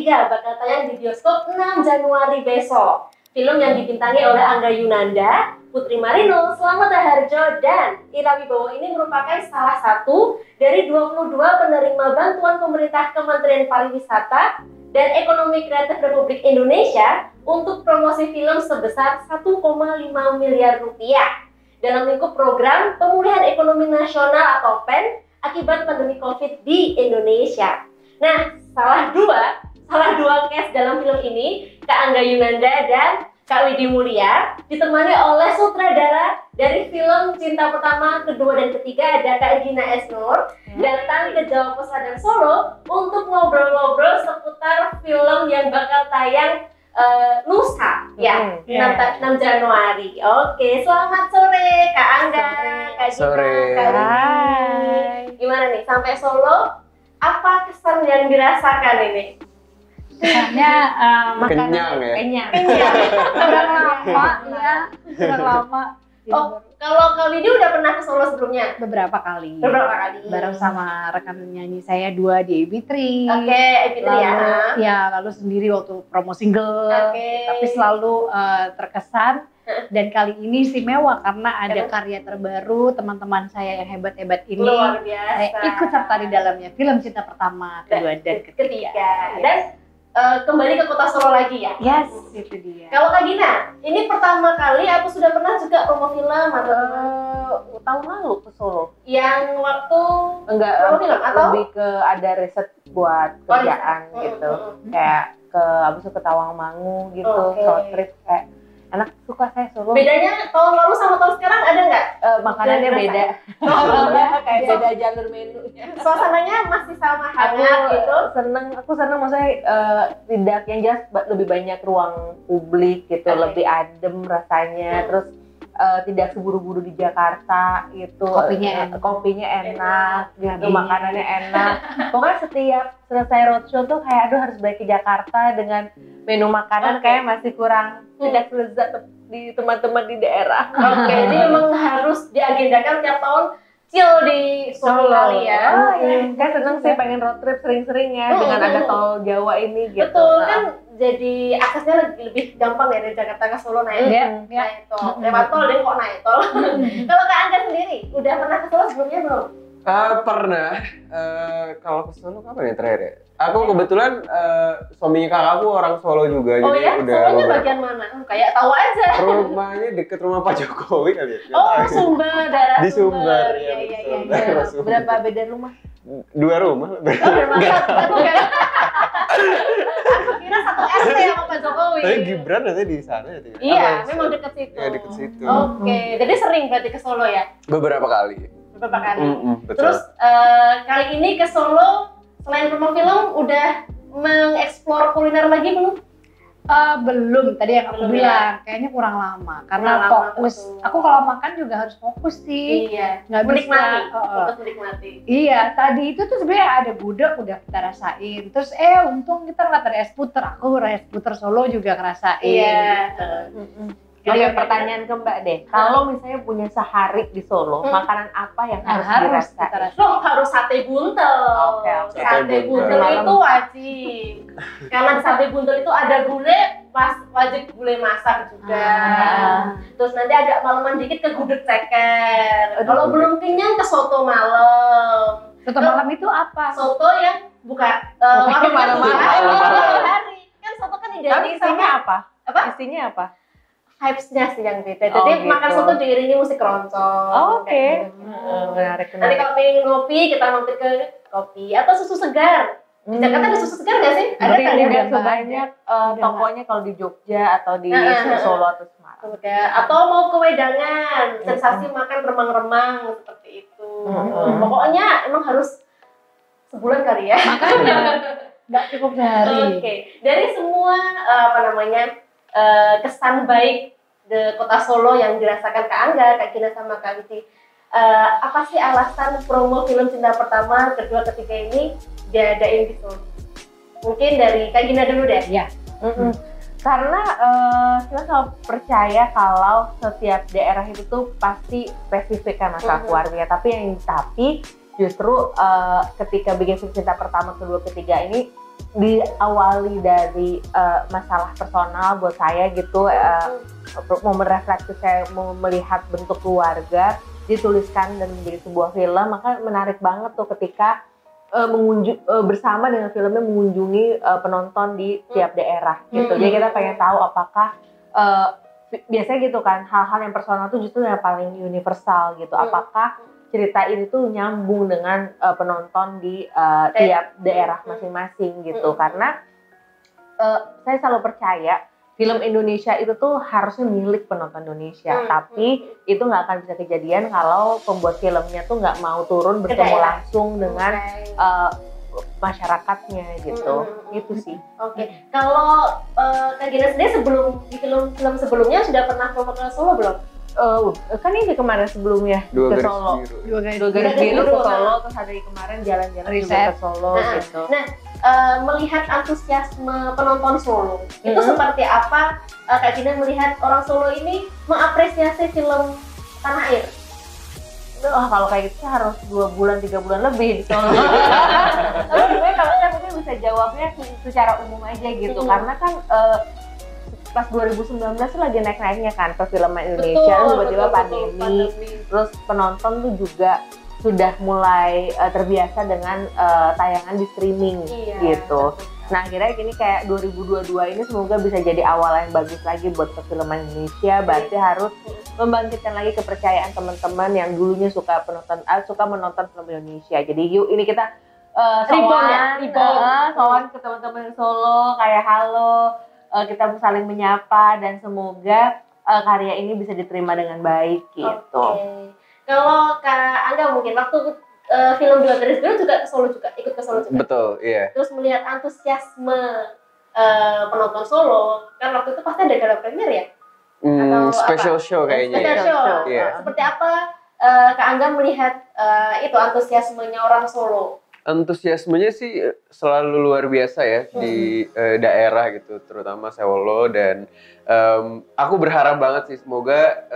ketiga bakal tayang di bioskop 6 Januari besok. Film yang dibintangi oleh Angga Yunanda, Putri Marino, Slamet Harjo, dan Ira Wibowo ini merupakan salah satu dari 22 penerima bantuan pemerintah Kementerian Pariwisata dan Ekonomi Kreatif Republik Indonesia untuk promosi film sebesar 1,5 miliar rupiah dalam lingkup program Pemulihan Ekonomi Nasional atau PEN akibat pandemi COVID di Indonesia. Nah, salah dua cast dalam film ini, Kak Angga Yunanda dan Kak Widi Mulia, ditemani oleh sutradara dari film Cinta Pertama, Kedua, dan Ketiga, ada Kak Gina Esnur, datang ke Jawa Pesadar Solo untuk ngobrol-ngobrol seputar film yang bakal tayang lusa, ya, 6 Januari. Oke, selamat sore Kak Angga, Kak Gina, Kak Widi. Gimana nih, sampai Solo, apa kesan yang dirasakan ini? Kesannya kenyang ya? Kenyang. Udah lama ya, udah lama. Oh, kalau Kak Widi udah pernah ke Solo sebelumnya? Beberapa kali. Bareng sama rekan nyanyi saya dua di AB3. Oke, AB3 ya. Ya, lalu sendiri waktu promo single. Tapi selalu terkesan. Dan kali ini istimewa karena ada karya terbaru teman-teman saya yang hebat-hebat ini. Luar biasa. Saya ikut serta di dalamnya, film Cinta Pertama, Kedua, dan Ketiga. Dan kembali ke kota Solo lagi ya? Yes, itu dia. Kalau Kak Gina, ini pertama kali atau sudah pernah juga promo film atau tahun lalu ke Solo? Yang waktu enggak, promo film atau? Lebih ke ada riset buat kerjaan gitu. Kayak ke abis itu ke Tawangmangu gitu, road trip kayak enak, suka saya Solo. Bedanya tahun lalu sama tahun sekarang ada nggak? Makanannya beda. Kayak beda jalur menunya. Suasananya masih sama hangat gitu. Aku seneng maksudnya tidak yang jelas lebih banyak ruang publik gitu, lebih adem rasanya. Terus tidak seburu-buru di Jakarta gitu. Kopinya enak gitu, makanannya enak. Pokoknya setiap selesai roadshow tuh kayak aduh harus balik ke Jakarta dengan menu makanan kayak masih kurang tidak lezat di teman-teman di daerah. Jadi memang harus diagendakan tiap tahun chill di Solo kali ya. Kan seneng sih pengen road trip sering-sering ya dengan ada tol Jawa ini gitu. Betul, kan jadi aksesnya lebih gampang ya dari Jakarta ke Solo naik tol. Lewat tol deh kok naik tol. Kalau Kak Angga sendiri, udah pernah ke Solo sebelumnya belum? Pernah. Kalau ke Solo kapan ya terakhir ya? Aku kebetulan suaminya kakakku orang Solo juga. Oh jadi ya? udah Solonya bagian mana? Kayak tahu aja. Rumahnya deket rumah Pak Jokowi kali ya. Oh, Sumber, daerah di Sumber. Iya. Berapa beda rumah? 2 rumah. Aku kira satu RT sama Pak Jokowi. Tapi Gibran nanti di sana ya? Iya, memang dekat situ. Iya, dekat situ. Oke, jadi sering berarti ke Solo ya? Beberapa kali. Betul. Terus kali ini ke Solo selain promo film udah mengeksplor kuliner lagi belum? Belum, tadi yang aku bilang kayaknya kurang lama karena fokus. Aku kalau makan juga harus fokus sih. Iya. Nggak bisa. Fokus menikmati. Iya, tadi itu tuh sebenarnya ada gudeg udah kita rasain. Terus untung kita ngeliat ada es puter. Aku es puter Solo juga ngerasain. Iya. Oke, pertanyaan ke Mbak deh. Kalau misalnya punya sehari di Solo, makanan apa yang harus dirasain? Loh, harus sate buntel. Oke. Sate buntel itu wajib. Karena di sate buntel itu ada gulai, wajib gulai masak juga. Terus nanti agak malaman dikit ke gudeg ceker. Kalau belum kenyang ke soto malam. Soto malam itu apa? Soto yang buka malam hari. Kan soto kan identik isinya sama apa? Isinya apa? Vibes-nya sih yang beda. Jadi makan soto diiringi musik keroncong. Oke. Menarik. Nanti kalau pengen ngopi, kita mampir ke kopi atau susu segar. Di Jakarta ada susu segar nggak sih? Ada kan ya? Sebanyak tokonya kalau di Jogja atau di Solo atau Semarang. Atau mau ke Wedangan, sensasi makan remang-remang seperti itu. Pokoknya emang harus sebulan kali ya. Makanya nggak cukup sehari. Oke. Dari semua kesan baik di kota Solo yang dirasakan Kak Angga, Kak Gina sama Kak Widi, apa sih alasan promo film Cinta Pertama, Kedua, Ketiga ini diadain di Solo? Mungkin dari Kak Gina dulu deh. Ya. Karena kita selalu percaya kalau setiap daerah itu tuh pasti spesifik kan masalah keluarga. Tapi justru ketika bikin film Cinta Pertama, Kedua, Ketiga ini diawali dari masalah personal buat saya gitu, momen refleksi saya melihat bentuk keluarga dituliskan dan menjadi sebuah film, maka menarik banget tuh ketika bersama dengan filmnya mengunjungi penonton di tiap daerah gitu. Jadi kita pengen tahu apakah biasanya gitu kan, hal-hal yang personal tuh justru yang paling universal gitu. Apakah cerita ini tuh nyambung dengan penonton di tiap daerah masing-masing gitu. Karena saya selalu percaya film Indonesia itu tuh harusnya milik penonton Indonesia, tapi itu nggak akan bisa kejadian kalau pembuat filmnya tuh nggak mau turun bertemu langsung dengan masyarakatnya gitu. Itu sih. Oke. Kalau Kak Gina sendiri sebelum di film sebelumnya sudah pernah ke Solo belum? Kan ini kemarin sebelumnya ke Solo. Dua garis biru ke Solo, terus hari kemarin jalan-jalan juga ke Solo gitu. Nah, melihat antusiasme penonton Solo, itu seperti apa Kak Gina melihat orang Solo ini mengapresiasi film Tanah Air? Kalau kayak gitu harus 2 bulan 3 bulan lebih di Solo. Tapi sebenarnya kalau saya mungkin bisa jawabnya secara umum aja gitu, karena kan pas 2019 tuh lagi naik-naiknya kan perfilman Indonesia, tiba-tiba pandemi, terus penonton tuh juga sudah mulai terbiasa dengan tayangan di streaming gitu. Nah akhirnya gini kayak 2022 ini semoga bisa jadi awal yang bagus lagi buat perfilman Indonesia. Berarti harus membangkitkan lagi kepercayaan teman-teman yang dulunya suka menonton film Indonesia. Jadi yuk ini kita sowan ke teman-teman Solo, kayak halo, kita saling menyapa dan semoga karya ini bisa diterima dengan baik gitu. Kalau Kak Angga mungkin waktu film Dua Garis Biru juga ke Solo juga, ikut ke Solo juga. Betul, iya. Terus melihat antusiasme penonton Solo, kan waktu itu pasti ada gala premier ya? Atau special show kayaknya. Special show. Iya. Seperti apa Kak Angga melihat itu antusiasmenya orang Solo? Antusiasmenya sih selalu luar biasa ya di daerah gitu, terutama Solo, dan aku berharap banget sih semoga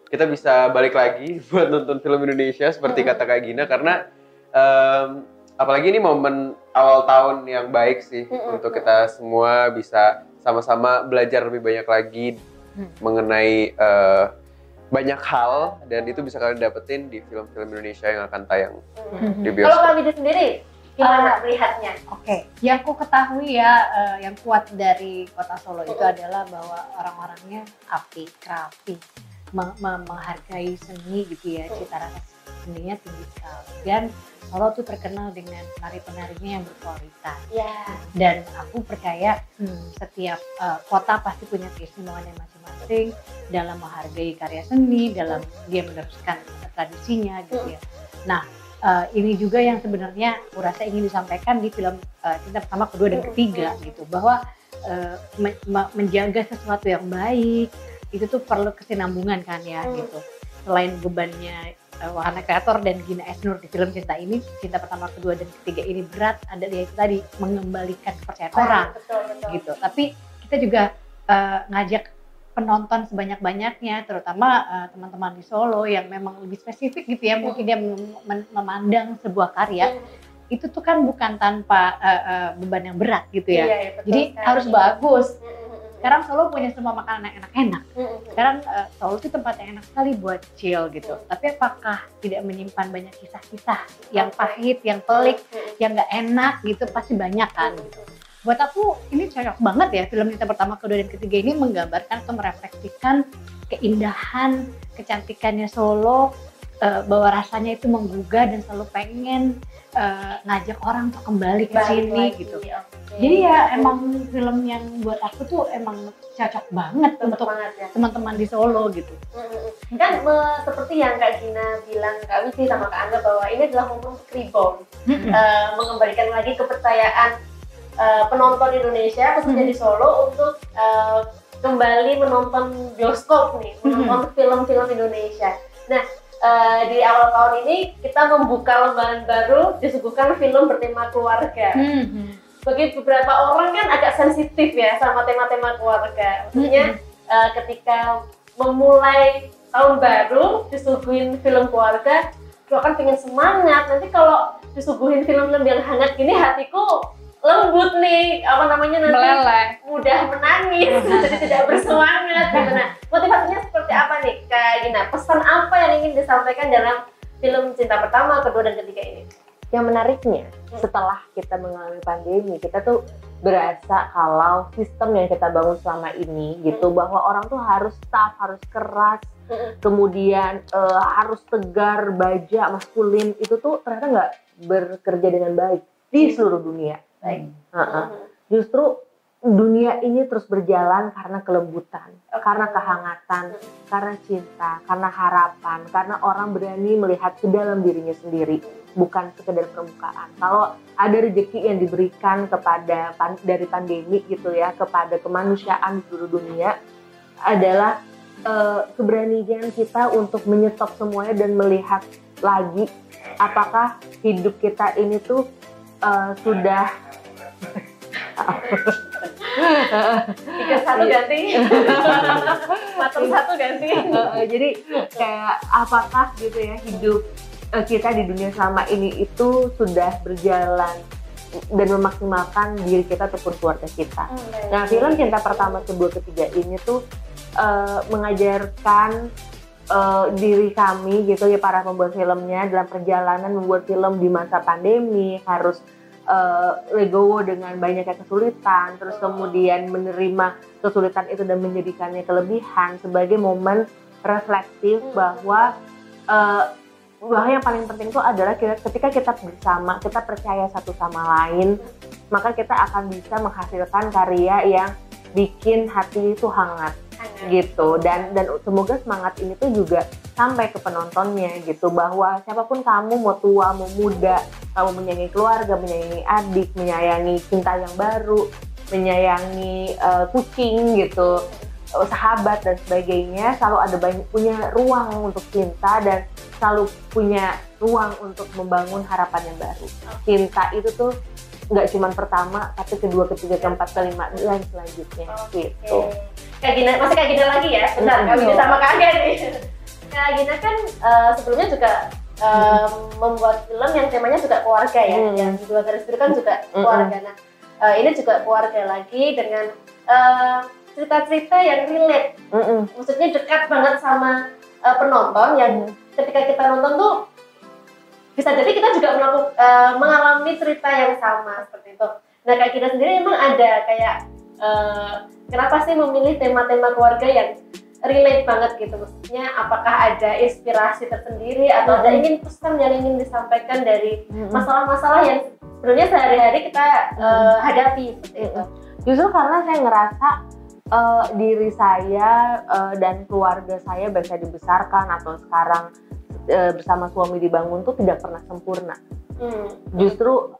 kita bisa balik lagi buat nonton film Indonesia seperti kata Kak Gina, karena apalagi ini momen awal tahun yang baik sih untuk kita semua bisa sama-sama belajar lebih banyak lagi mengenai banyak hal, dan itu bisa kalian dapetin di film-film Indonesia yang akan tayang di bioskop. Kalau Kak Wida sendiri gimana melihatnya? Oke, yang aku ketahui ya, yang kuat dari kota Solo itu adalah bahwa orang-orangnya apik, rapi, menghargai seni gitu ya, cita rasa seninya tinggi sekali. Dan Solo tuh terkenal dengan penari-penarinya yang berkualitas. Dan aku percaya setiap kota pasti punya keistimewaannya masing-masing dalam menghargai karya seni, dalam dia meneruskan tradisinya gitu ya. Nah, ini juga yang sebenarnya aku rasa ingin disampaikan di film Cinta Pertama, Kedua, dan Ketiga gitu, bahwa menjaga sesuatu yang baik itu tuh perlu kesinambungan kan ya gitu. Selain bebannya Wahana Kreator dan Gina Esnur di film Cinta ini, Cinta Pertama, Kedua, dan Ketiga ini berat, ada dia itu tadi mengembalikan kepercayaan orang gitu. Tapi kita juga ngajak penonton sebanyak-banyaknya, terutama teman-teman di Solo yang memang lebih spesifik gitu ya, mungkin dia memandang sebuah karya itu tuh kan bukan tanpa beban yang berat gitu ya. Jadi harus bagus. Sekarang Solo punya semua makanan yang enak-enak. Sekarang Solo itu tempat yang enak sekali buat chill gitu. Tapi apakah tidak menyimpan banyak kisah-kisah yang pahit, yang pelik, yang nggak enak gitu, pasti banyak kan gitu. Buat aku ini cocok banget ya, film Cinta Pertama, Kedua, dan Ketiga ini menggambarkan atau merefleksikan keindahan, kecantikannya Solo, bahwa rasanya itu menggugah dan selalu pengen ngajak orang untuk kembali ke sini gitu. Jadi ya emang film yang buat aku tuh emang cocok banget untuk teman-teman di Solo gitu. Kan seperti yang Kak Gina bilang, Kak Widi sama Kak Angga, bahwa ini adalah momen rebound, mengembalikan lagi kepercayaan penonton Indonesia khususnya di Solo untuk kembali menonton bioskop nih, menonton film-film Indonesia. Nah, di awal tahun ini kita membuka lembaran baru, disuguhkan film bertema keluarga. Bagi beberapa orang kan agak sensitif ya sama tema-tema keluarga. Maksudnya ketika memulai tahun baru disuguhin film keluarga, lo kan pengen semangat. Nanti kalau disuguhin film-film yang hangat gini, hatiku lembut nih, apa namanya nanti meleleh, mudah menangis, jadi tidak bersemangat gitu. Nah, motivasinya seperti apa nih Kak Gina? Pesan apa yang ingin disampaikan dalam film Cinta Pertama, Kedua, dan Ketiga ini? Yang menariknya, setelah kita mengalami pandemi, kita tuh berasa kalau sistem yang kita bangun selama ini gitu, bahwa orang tuh harus tough, harus keras, kemudian harus tegar, baja, maskulin, itu tuh ternyata nggak bekerja dengan baik di seluruh dunia. Baik. Justru dunia ini terus berjalan karena kelembutan, karena kehangatan, karena cinta, karena harapan, karena orang berani melihat ke dalam dirinya sendiri, bukan sekedar permukaan. Kalau ada rezeki yang diberikan kepada dari pandemi gitu ya, kepada kemanusiaan di seluruh dunia, adalah keberanian kita untuk menyetop semuanya dan melihat lagi apakah hidup kita ini tuh sudah Tiga satu ganti, matang satu ganti. Jadi kayak apakah gitu ya hidup kita di dunia selama ini itu sudah berjalan dan memaksimalkan diri kita ataupun keluarga kita. Nah, film Cinta Pertama, Kedua, Ketiga ini tuh mengajarkan diri kami gitu ya, para pembuat filmnya, dalam perjalanan membuat film di masa pandemi harus legowo dengan banyaknya kesulitan, terus kemudian menerima kesulitan itu dan menjadikannya kelebihan sebagai momen reflektif bahwa yang paling penting itu adalah ketika kita bersama, kita percaya satu sama lain, maka kita akan bisa menghasilkan karya yang bikin hati itu hangat gitu. Dan semoga semangat ini tuh juga sampai ke penontonnya gitu, bahwa siapapun kamu, mau tua mau muda, kamu menyayangi keluarga, menyayangi adik, menyayangi cinta yang baru, menyayangi kucing gitu, sahabat dan sebagainya, selalu ada punya ruang untuk cinta dan selalu punya ruang untuk membangun harapan yang baru. Cinta itu tuh nggak cuma pertama, tapi kedua, ketiga, keempat, kelima, dan selanjutnya gitu. Kak Gina, masih Kak Gina lagi ya? Bentar, Kak Gina sama Kak Aga nih. Kak Gina kan sebelumnya juga membuat film yang temanya juga keluarga ya, yang Dua Garis Biru kan juga keluarga. Nah, ini juga keluarga lagi dengan cerita-cerita yang relate, maksudnya dekat banget sama penonton, yang ketika kita nonton tuh bisa jadi kita juga mengalami cerita yang sama seperti itu. Nah, Kak Gina sendiri emang ada kayak kenapa sih memilih tema-tema keluarga yang relate banget gitu? Maksudnya apakah ada inspirasi tersendiri atau ada pesan yang ingin disampaikan dari masalah-masalah yang sebenarnya sehari-hari kita hadapi seperti itu? Justru karena saya ngerasa diri saya dan keluarga saya, baik saya dibesarkan atau sekarang bersama suami dibangun tuh tidak pernah sempurna. Justru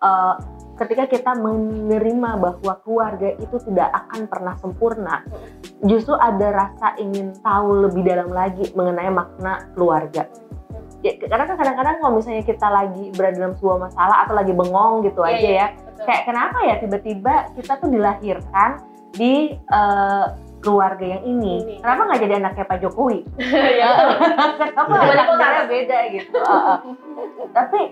ketika kita menerima bahwa keluarga itu tidak akan pernah sempurna, justru ada rasa ingin tahu lebih dalam lagi mengenai makna keluarga. Ya, karena kadang-kadang kalau misalnya kita lagi berada dalam sebuah masalah atau lagi bengong gitu aja ya, kayak kenapa ya tiba-tiba kita tuh dilahirkan di keluarga yang ini? Kenapa nggak jadi anaknya Pak Jokowi? Kenapa anaknya beda gitu? Tapi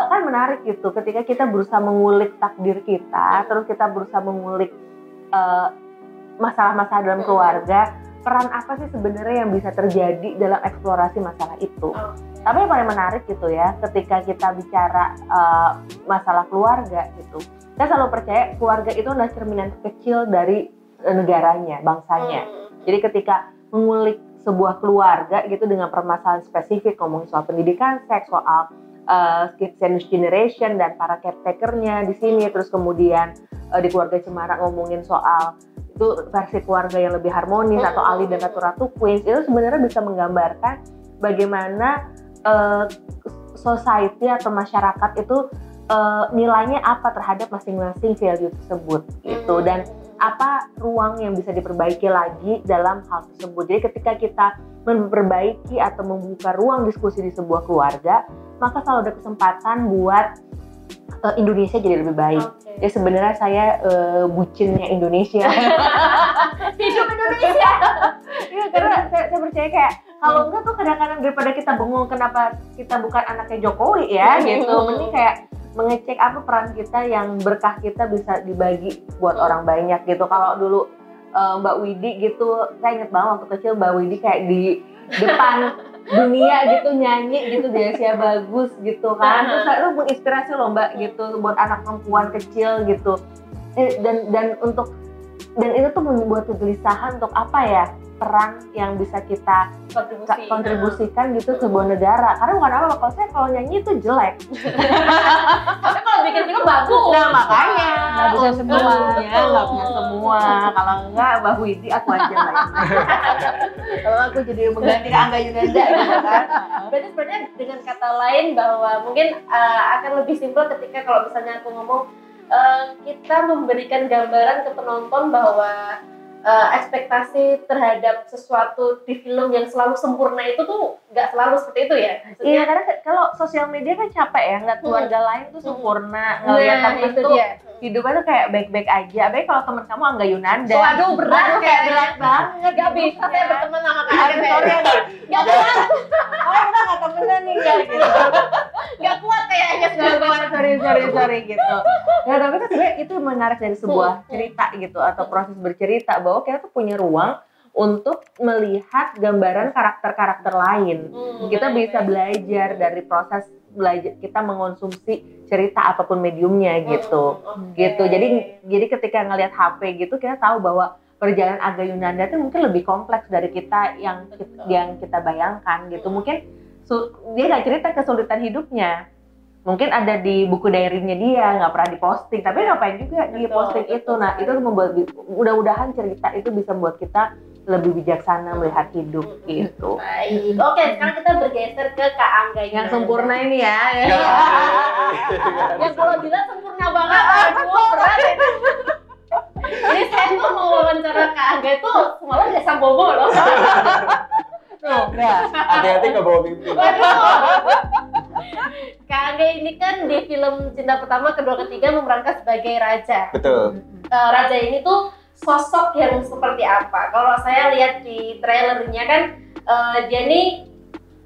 kan menarik gitu, ketika kita berusaha mengulik takdir kita, terus kita berusaha mengulik masalah-masalah dalam keluarga, peran apa sih sebenarnya yang bisa terjadi dalam eksplorasi masalah itu. Tapi yang paling menarik gitu ya, ketika kita bicara masalah keluarga gitu, kita selalu percaya keluarga itu adalah cerminan kecil dari negaranya, bangsanya. Jadi ketika mengulik sebuah keluarga gitu dengan permasalahan spesifik, ngomongin soal pendidikan seks, soal Kids Generation dan para caretakernya di sini, terus kemudian di keluarga Cemara ngomongin soal itu versi keluarga yang lebih harmonis, atau Ali dan Ratu Queens, itu sebenarnya bisa menggambarkan bagaimana society atau masyarakat itu nilainya apa terhadap masing-masing value tersebut gitu, dan apa ruang yang bisa diperbaiki lagi dalam hal tersebut. Jadi ketika kita memperbaiki atau membuka ruang diskusi di sebuah keluarga, maka selalu ada kesempatan buat Indonesia jadi lebih baik. Jadi sebenarnya saya bucinnya Indonesia. Hidup Indonesia. Iya, karena saya percaya kayak kalau enggak tuh kadang-kadang daripada kita bengong kenapa kita bukan anaknya Jokowi ya gitu. Mending kayak mengecek apa peran kita yang berkah kita bisa dibagi buat orang banyak gitu. Kalau dulu Mbak Widi gitu, saya inget banget waktu kecil Mbak Widi kayak di depan dunia gitu nyanyi gitu, Desya bagus gitu kan. Terus saya menginspirasi loh Mbak gitu buat anak perempuan kecil gitu. Dan itu tuh membuat kegelisahan untuk apa ya, peran yang bisa kita kontribusikan gitu ke sebuah negara. Karena bukan apa, kalau nyanyi itu jelek. Tapi kalau bikin film bagus. Nah makanya nggak bisa semuanya, nggak punya semua. Kalau enggak Mbak Widi aku aja lah. Kalau aku jadi mengganti Angga Yunanda gitu kan. Berarti sebenarnya dengan kata lain bahwa mungkin akan lebih simpel ketika kalau misalnya aku ngomong kita memberikan gambaran ke penonton bahwa ekspektasi terhadap sesuatu di film yang selalu sempurna itu tuh nggak selalu seperti itu ya? Maksudnya, iya, karena kalau sosial media kan capek ya, ngeliat keluarga lain tuh sempurna, ngeliat temen tuh hidupnya tuh kayak baik-baik aja. Apalagi kalau temen kamu Angga Yunanda. Waduh, berat kayak berat banget. Gak bisa saya berteman sama Kak Angga. Gak kuat. Oh, kita gak temenan nih ya gitu. Gak kuat kayaknya. Gak kuat, sorry gitu. Nah, tapi kan sebenarnya itu menarik dari sebuah cerita gitu, atau proses bercerita, bahwa kita tuh punya ruang untuk melihat gambaran karakter-karakter lain. Kita bisa belajar dari proses belajar kita mengonsumsi cerita apapun mediumnya gitu. Gitu. Jadi ketika ngelihat HP gitu, kita tahu bahwa perjalanan Angga Yunanda itu mungkin lebih kompleks dari kita yang kita bayangkan gitu. Mungkin dia nggak cerita kesulitan hidupnya. Mungkin ada di buku diary-nya dia, nggak pernah diposting, tapi ngapain juga dia posting itu. Nah, itu membuat, mudah-mudahan cerita itu bisa membuat kita lebih bijaksana melihat hidup gitu. Baik. Oke, sekarang kita bergeser ke Kak Angga yang sempurna ini ya. Yang kalau dilihat sempurna banget, aduh berat ini. Ini saya tuh mau wawancara Kak Angga itu semalam udah sambobo loh. Hati-hati nggak bawa mimpi. Kak Angga ini kan di film Cinta Pertama, Kedua, Ketiga memerankan sebagai raja. Betul. Raja ini tuh sosok yang seperti apa? Kalau saya lihat di trailernya kan dia nih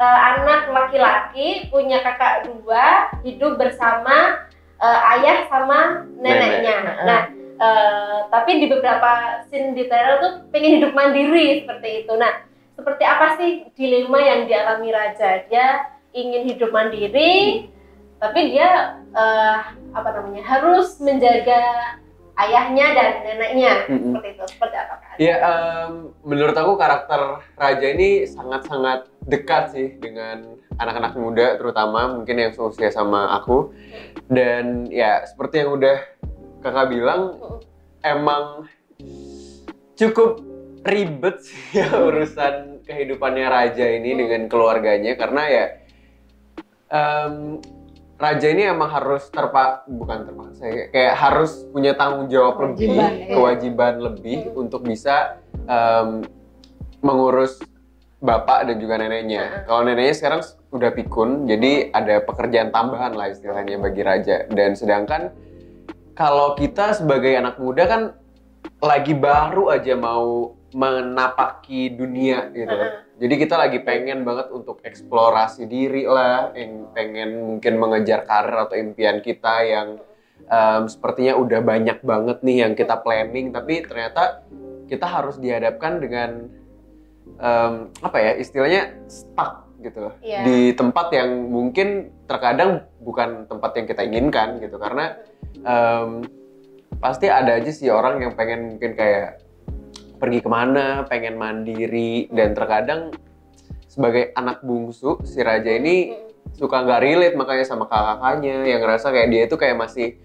anak laki-laki, punya kakak dua, hidup bersama ayah sama neneknya. Nah, tapi di beberapa scene di trailer tuh pengen hidup mandiri seperti itu. Nah, seperti apa sih dilema yang dialami raja? Dia ingin hidup mandiri, tapi dia harus menjaga ayahnya dan neneknya. Seperti itu. Seperti apa Kak? Ya, menurut aku karakter raja ini sangat-sangat dekat sih dengan anak-anak muda, terutama mungkin yang seusia sama aku. Dan ya seperti yang udah kakak bilang, emang cukup ribet sih ya urusan kehidupannya raja ini dengan keluarganya, karena ya raja ini emang harus kayak harus punya tanggung jawab kewajiban lebih untuk bisa mengurus bapak dan juga neneknya. Kalau neneknya sekarang udah pikun, jadi ada pekerjaan tambahan lah istilahnya bagi raja. Dan sedangkan kalau kita sebagai anak muda kan lagi baru aja mau menapaki dunia gitu. Jadi kita lagi pengen banget untuk eksplorasi diri lah, yang pengen mungkin mengejar karir atau impian kita yang sepertinya udah banyak banget nih yang kita planning, tapi ternyata kita harus dihadapkan dengan istilahnya stuck gitu di tempat yang mungkin terkadang bukan tempat yang kita inginkan gitu, karena pasti ada aja sih orang yang pengen mungkin kayak pergi kemana, pengen mandiri, dan terkadang sebagai anak bungsu si raja ini suka nggak relate makanya sama kakaknya yang ngerasa kayak dia itu kayak masih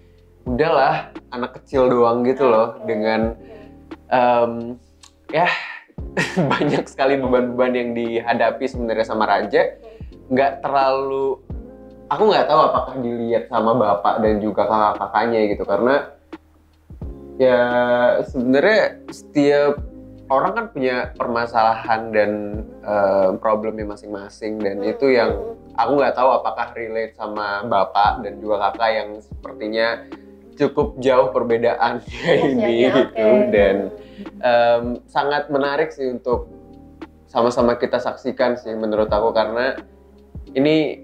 udahlah anak kecil doang gitu loh, dengan banyak sekali beban-beban yang dihadapi sebenarnya sama raja. Aku nggak tahu apakah dilihat sama bapak dan juga kakak-kakaknya gitu, karena ya sebenarnya setiap orang kan punya permasalahan dan problemnya masing-masing, dan itu yang aku nggak tahu apakah relate sama bapak dan juga kakak yang sepertinya cukup jauh perbedaannya ini gitu. Dan sangat menarik sih untuk sama-sama kita saksikan sih menurut aku, karena ini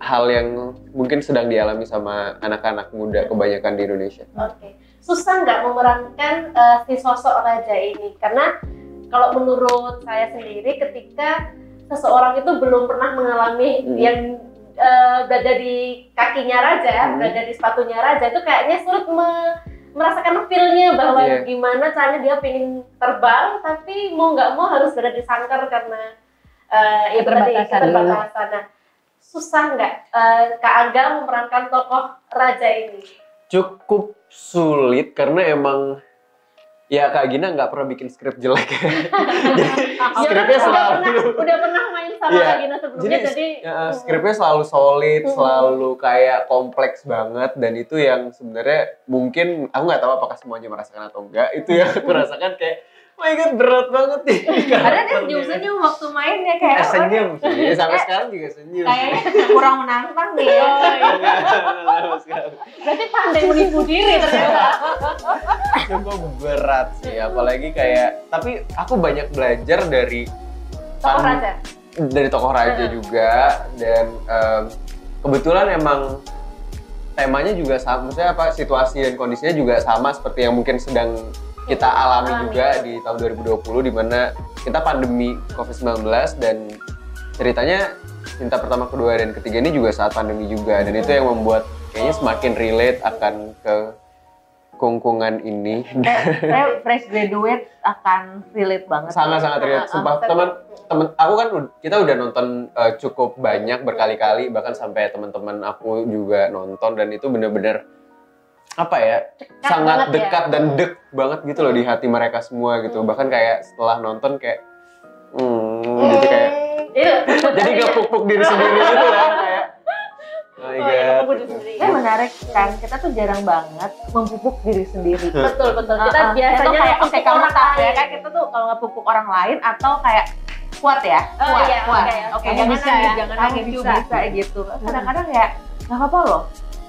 hal yang mungkin sedang dialami sama anak-anak muda kebanyakan di Indonesia. Oke. Susah nggak memerankan si sosok raja ini? Karena kalau menurut saya sendiri, ketika seseorang itu belum pernah mengalami yang berada di kakinya raja, berada di sepatunya raja, itu kayaknya sulit merasakan feel-nya bahwa gimana caranya dia pengen terbang, tapi mau nggak mau harus berada di sangkar karena keterbatasan. Nah, susah nggak Kak Angga memerankan tokoh raja ini? Cukup sulit karena emang ya Kak Gina nggak pernah bikin skrip jelek. Jadi skripnya selalu udah pernah main sama Kak Gina sebelumnya, jadi skripnya selalu solid, selalu kayak kompleks banget, dan itu yang sebenarnya mungkin aku nggak tahu apakah semuanya merasakan atau enggak. Itu yang aku rasakan kayak oh my god, berat banget nih. Ada dia senyum-senyum waktu main ya kayak senyum sih, sampai sekarang juga senyum. Kayaknya kurang menantang nih ya. Berarti pandai menipu diri ternyata. Cukup berat sih, apalagi kayak, tapi aku banyak belajar dari tokoh raja. Dari tokoh raja juga, dan kebetulan emang temanya juga sama, maksudnya apa, situasi dan kondisinya juga sama seperti yang mungkin sedang kita alami juga di tahun 2020, di mana kita pandemi COVID-19, dan ceritanya Cinta Pertama, Kedua, dan Ketiga ini juga saat pandemi juga, dan itu yang membuat kayaknya semakin relate akan ke kungkungan ini. Saya fresh graduate akan relate banget. Sangat-sangat relate. Sumpah, temen aku kan kita udah nonton cukup banyak berkali-kali, bahkan sampai teman-teman aku juga nonton, dan itu bener-bener apa ya, sangat dekat dan dek banget gitu loh di hati mereka semua gitu. Bahkan kayak setelah nonton kayak gitu kayak jadi gak diri sendiri gitu lah, kayak menarik kan, kita tuh jarang banget mempupuk diri sendiri. Betul. Kita biasanya kayak oke, kamu tak ya kan, kita tuh kalau ngepupuk orang lain atau kayak kuat ya, kuat. Oke, jangan bisa gitu. Kadang-kadang kayak nggak apa-apa loh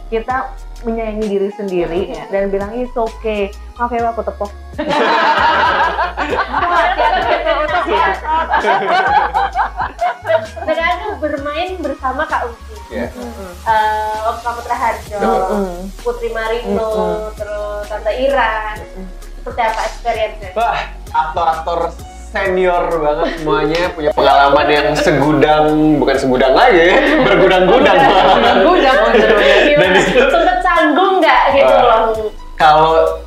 kita menyayangi diri sendiri dan bilang it's okay, maaf ya aku tepok. Dan aku bermain bersama Kak Uci, Om Samutra Harjo, Putri Marino, terus Tante Ira. Seperti apa experience-nya? Wah, aktor-aktor senior banget semuanya, punya pengalaman yang bukan segudang lagi, bergudang-gudang. Dan sempet canggung nggak gitu loh? Kalau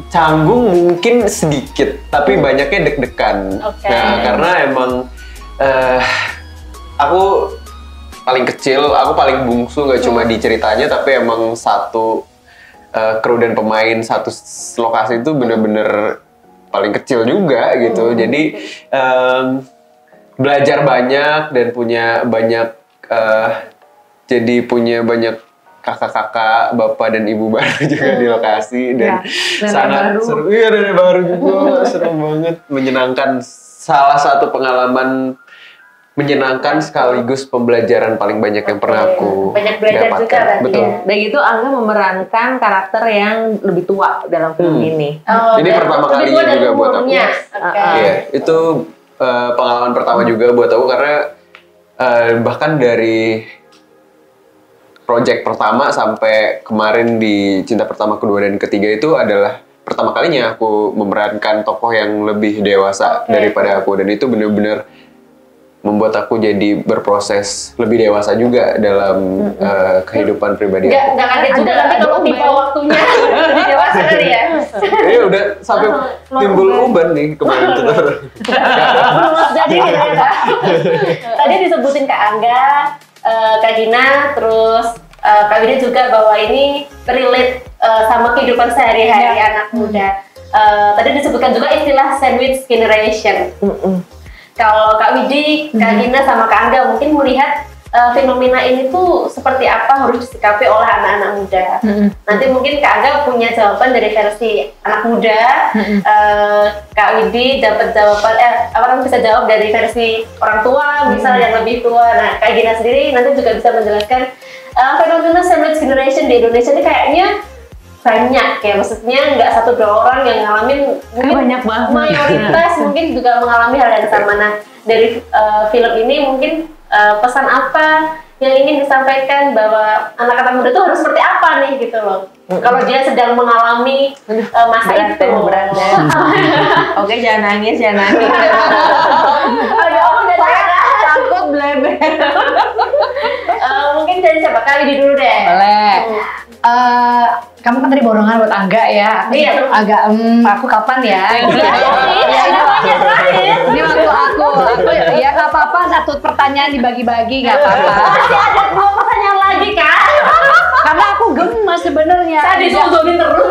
canggung mungkin sedikit, tapi banyaknya deg-degan. Nah, karena emang aku paling kecil, aku paling bungsu, nggak cuma di ceritanya, tapi emang satu kru dan pemain satu lokasi itu bener-bener paling kecil juga gitu. Jadi belajar banyak dan punya banyak kakak-kakak, bapak dan ibu baru juga di lokasi, dan sangat seru. Iya, nenek baru juga seru banget, menyenangkan. Salah satu pengalaman menyenangkan sekaligus pembelajaran paling banyak yang pernah aku dapatkan. Betul. Dan gitu Angga memerankan karakter yang lebih tua dalam film ini. Ini pertama kalinya juga buat aku. Iya, itu pengalaman pertama juga buat aku, karena bahkan dari project pertama sampai kemarin di Cinta Pertama, Kedua, dan Ketiga itu adalah pertama kalinya aku memerankan tokoh yang lebih dewasa daripada aku, dan itu benar-benar membuat aku jadi berproses lebih dewasa juga dalam kehidupan pribadi aku. Nggak kaget juga nanti kalau tiba waktunya lebih dewasa kali ya? Iya, udah sampai timbul uban nih kemarin tuh. Jadi tadi disebutin Kak Angga, Kak Gina, terus Kak Wida juga bahwa ini relate sama kehidupan sehari-hari anak muda. Tadi disebutkan juga istilah sandwich generation. Kalau Kak Widi, Kak Gina, sama Kak Angga mungkin melihat fenomena ini tuh seperti apa harus disikapi oleh anak-anak muda. Nanti mungkin Kak Angga punya jawaban dari versi anak muda, Kak Widi dapat jawaban, orang bisa jawab dari versi orang tua, misal yang lebih tua. Nah, Kak Gina sendiri nanti juga bisa menjelaskan fenomena sandwich generation di Indonesia ini kayaknya banyak ya, maksudnya nggak satu dua orang yang ngalamin, banyak banget. Mayoritas mungkin juga mengalami hal yang sama. Nah, dari film ini mungkin pesan apa yang ingin disampaikan bahwa anak-anak muda itu harus seperti apa nih gitu loh. Kalau dia sedang mengalami masa berat itu. Berat ya. Oke, jangan nangis. Ada orang dari Takut bleber. mungkin dari siapa kali dulu deh. Boleh. Kamu kan tadi borongan buat Angga ya. Iya. Agak aku kapan ya? Ini waktu aku ya nggak apa-apa, satu pertanyaan dibagi-bagi nggak apa-apa. Masih ada 2 pertanyaan lagi kan? Karena aku gemes sebenarnya. Saya disuguhin terus.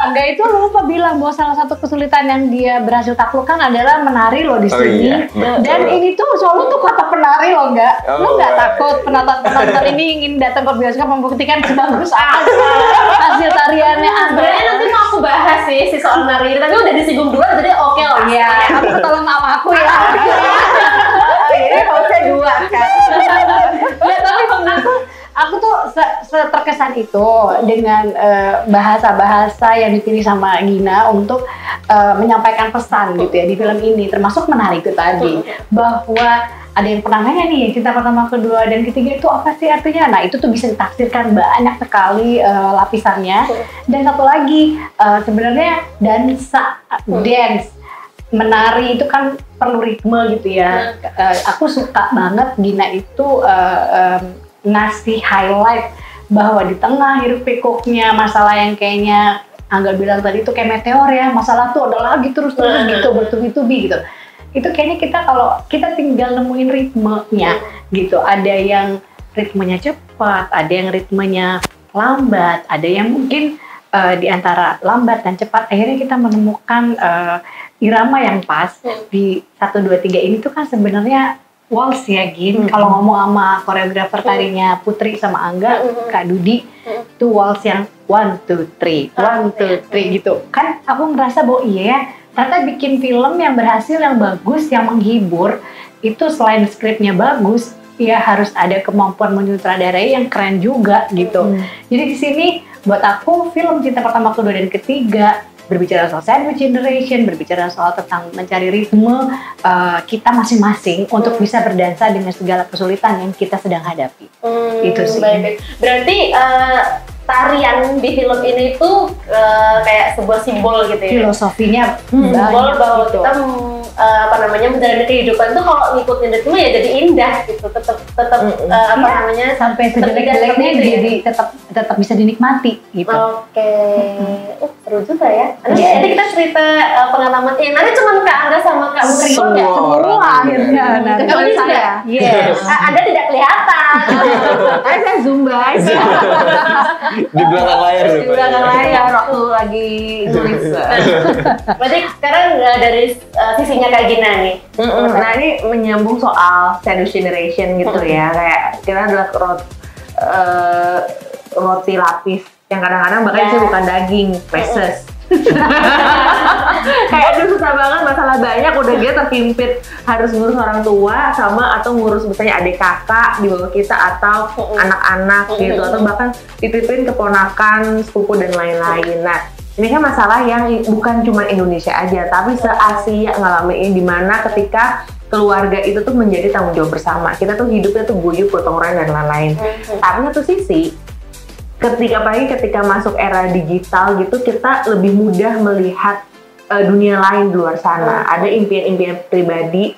Angga itu lupa bilang bahwa salah satu kesulitan yang dia berhasil taklukkan adalah menari loh di sini. Iya. Dan ini tuh Solo tuh kota penari loh, enggak? Lo nggak Oh. takut penonton ini ingin datang ke bioskop membuktikan sebagus apa hasil tariannya Angga? Sebenarnya nanti mau aku bahas sih si soal nari ini, tapi udah disinggung dulu jadi oke lah. Iya, aku ketolong sama aku ya. Ini hostnya 2 kan. Ya, tapi aku tuh terkesan itu dengan bahasa-bahasa yang dipilih sama Gina untuk menyampaikan pesan gitu ya di film ini, termasuk menari itu tadi, bahwa ada yang pernah nanya nih, cinta pertama, kedua, dan ketiga itu apa sih artinya? Nah itu tuh bisa ditafsirkan banyak sekali lapisannya. Dan satu lagi, sebenarnya dance, menari itu kan perlu ritme gitu ya. Aku suka banget Gina itu ngasih highlight bahwa di tengah hiruk pikuknya masalah yang kayaknya Angga bilang tadi itu kayak meteor ya, masalah tuh ada lagi terus gitu, bertubi-tubi gitu. Itu kayaknya kalau kita tinggal nemuin ritmenya gitu. Ada yang ritmenya cepat, ada yang ritmenya lambat, ada yang mungkin di antara lambat dan cepat akhirnya kita menemukan irama yang pas. Di 1, 2, 3 ini tuh kan sebenarnya waltz ya Gin. Kalau ngomong sama koreografer tarinya Putri sama Angga, Kak Dudi, itu waltz yang 1, 2, 3, 1, 2, 3 gitu. Kan aku ngerasa bahwa iya ya, ternyata bikin film yang berhasil, yang bagus, yang menghibur, itu selain skripnya bagus, ya harus ada kemampuan menyutradarai yang keren juga gitu. Jadi di sini buat aku film Cinta Pertama, Kedua, dan Ketiga berbicara soal sandwich generation, berbicara soal tentang mencari ritme kita masing-masing untuk bisa berdansa dengan segala kesulitan yang kita sedang hadapi. Itu sih. Baik. Berarti tarian di film ini tuh kayak sebuah simbol gitu ya. Filosofinya Simbol bahwa gitu. kita menjalani kehidupan tuh kalau ngikutin ritme ya jadi indah gitu. Tetap sampai sejelek-jeleknya jadi tetap bisa dinikmati gitu. Oke. Seru juga ya. Nanti kita cerita pengalaman ini. Nanti cuma Kak Angga sama Kak Putri ya. Semua akhirnya. Kecuali juga. Yes. Anda tidak kelihatan. Saya zumba aja. Di belakang layar. Di belakang layar waktu lagi tulis. Berarti sekarang dari sisinya Kak Gina nih. Nah ini menyambung soal sandwich generation gitu ya. Kayak kita adalah roti lapis yang kadang-kadang bahkan itu bukan daging, meses. Kayak aduh susah banget, masalah banyak, udah dia terpimpit harus ngurus orang tua sama atau ngurus misalnya adik kakak di bawah kita atau anak-anak gitu, atau bahkan dititipin keponakan, sepupu dan lain-lain. Nah ini kan masalah yang bukan cuma Indonesia aja, tapi se-Asia ngalamin, dimana ketika keluarga itu tuh menjadi tanggung jawab bersama. Kita tuh hidupnya tuh guyup, gotong royong dan lain-lain. Tapi satu sisi, ketika masuk era digital gitu, kita lebih mudah melihat dunia lain di luar sana. Ada impian-impian pribadi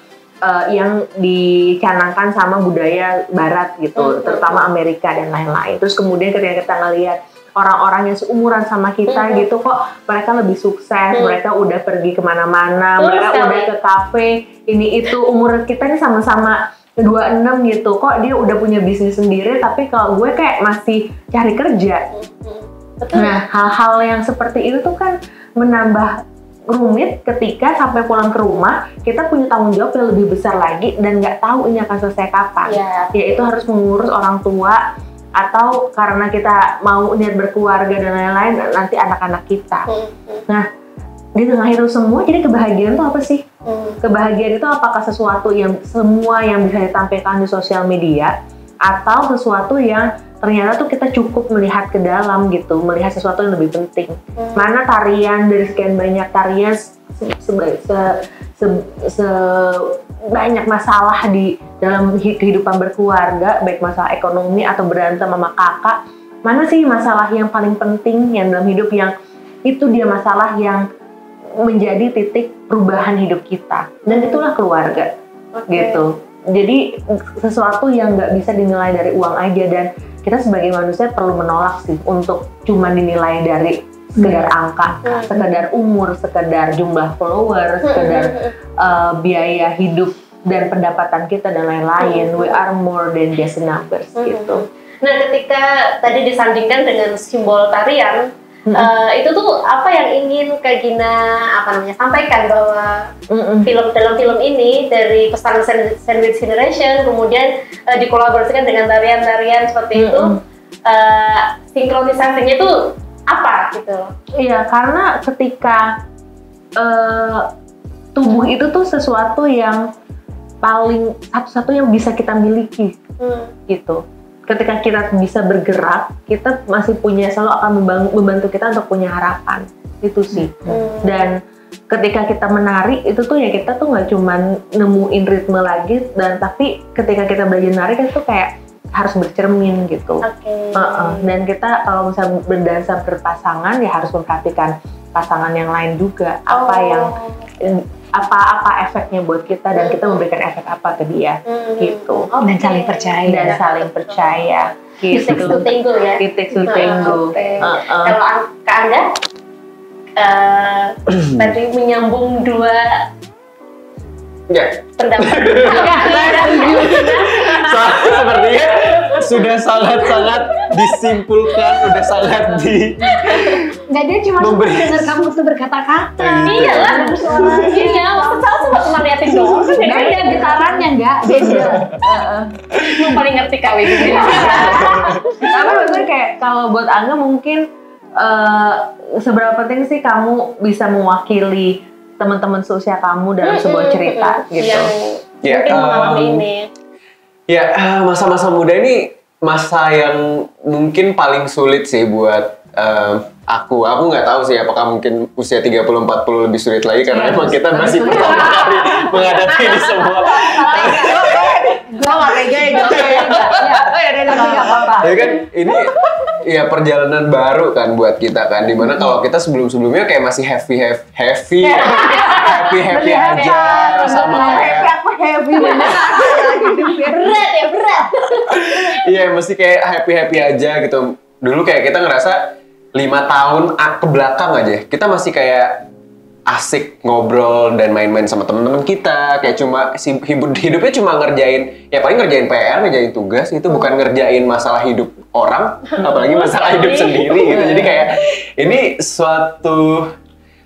yang dicanangkan sama budaya Barat gitu, terutama Amerika dan lain-lain. Terus kemudian ketika kita ngelihat orang-orang yang seumuran sama kita gitu, kok mereka lebih sukses, mereka udah pergi kemana-mana, mereka udah ke kafe, ini itu, umur kita ini sama-sama 26 gitu, kok dia udah punya bisnis sendiri, tapi kalau gue kayak masih cari kerja. Nah, hal-hal yang seperti itu tuh kan menambah rumit ketika sampai pulang ke rumah, kita punya tanggung jawab yang lebih besar lagi dan nggak tahu ini akan selesai kapan. Yaitu harus mengurus orang tua, atau karena kita mau niat berkeluarga dan lain-lain, nanti anak-anak kita. Nah, di tengah itu semua, jadi kebahagiaan itu apa sih? Kebahagiaan itu apakah sesuatu yang semua yang bisa ditampilkan di sosial media, atau sesuatu yang ternyata tuh kita cukup melihat ke dalam gitu, melihat sesuatu yang lebih penting. Mana tarian dari sekian banyak tarian banyak masalah di dalam kehidupan berkeluarga, baik masalah ekonomi atau berantem sama kakak. Mana sih masalah yang paling penting yang dalam hidup, yang itu dia masalah yang menjadi titik perubahan hidup kita, dan itulah keluarga. Gitu. Jadi sesuatu yang nggak bisa dinilai dari uang aja, dan kita sebagai manusia perlu menolak sih untuk cuma dinilai dari sekedar angka, sekedar umur, sekedar jumlah follower, sekedar biaya hidup dan pendapatan kita dan lain-lain. We are more than just numbers gitu. Nah, ketika tadi disandingkan dengan simbol tarian, itu tuh apa yang ingin Kak Gina sampaikan, bahwa dalam film ini dari pesan Sandwich Generation kemudian dikolaborasikan dengan tarian-tarian seperti itu, sinkronisasinya itu apa gitu? Iya, karena ketika tubuh itu tuh sesuatu yang paling satu-satu yang bisa kita miliki gitu. Ketika kita bisa bergerak, kita masih selalu akan membantu kita untuk punya harapan, itu sih. Dan ketika kita menari itu tuh ya kita tuh nggak cuma nemuin ritme lagi, tapi ketika kita belajar nari kan tuh kayak harus bercermin gitu. Dan kita kalau misalnya berdansa berpasangan ya harus memperhatikan pasangan yang lain juga, apa efeknya buat kita, dan kita memberikan efek apa ke dia gitu. Dan saling percaya. It takes two tango ya. It takes two tango. Kalau Kak Angga tadi menyambung dua pendapat. Sepertinya sudah sangat-sangat disimpulkan, udah sangat Nggak, dia cuma dengar kamu tuh berkata-kata. Iyalah, suaranya. Maksud saya cuma liatin doang. Nggak ada gitarannya, nggak. Beda. Lu paling ngerti kawin gitu. Tapi maksudnya kayak kalau buat Angga mungkin seberapa penting sih kamu bisa mewakili teman-teman seusia kamu dalam sebuah cerita gitu? Yang mungkin mengalami ini. Ya, masa-masa muda ini masa yang mungkin paling sulit sih buat aku. Aku nggak tahu sih apakah mungkin usia 30-40 lebih sulit lagi, karena emang kita masih pertama kali menghadapi ini semua. Gue nggak tega ya, nggak apa-apa. Jadi kan ini ya perjalanan baru kan buat kita kan, dimana kalau kita sebelum-sebelumnya kayak masih happy aja, sama kayak happy berat. Iya, mesti kayak happy aja gitu. Dulu kayak kita ngerasa 5 tahun ke belakang aja kita masih kayak asik ngobrol dan main-main sama teman-teman kita, kayak cuma hidupnya cuma ngerjain PR, ngerjain tugas, itu bukan ngerjain masalah hidup orang, apalagi masalah hidup sendiri gitu. Jadi kayak ini suatu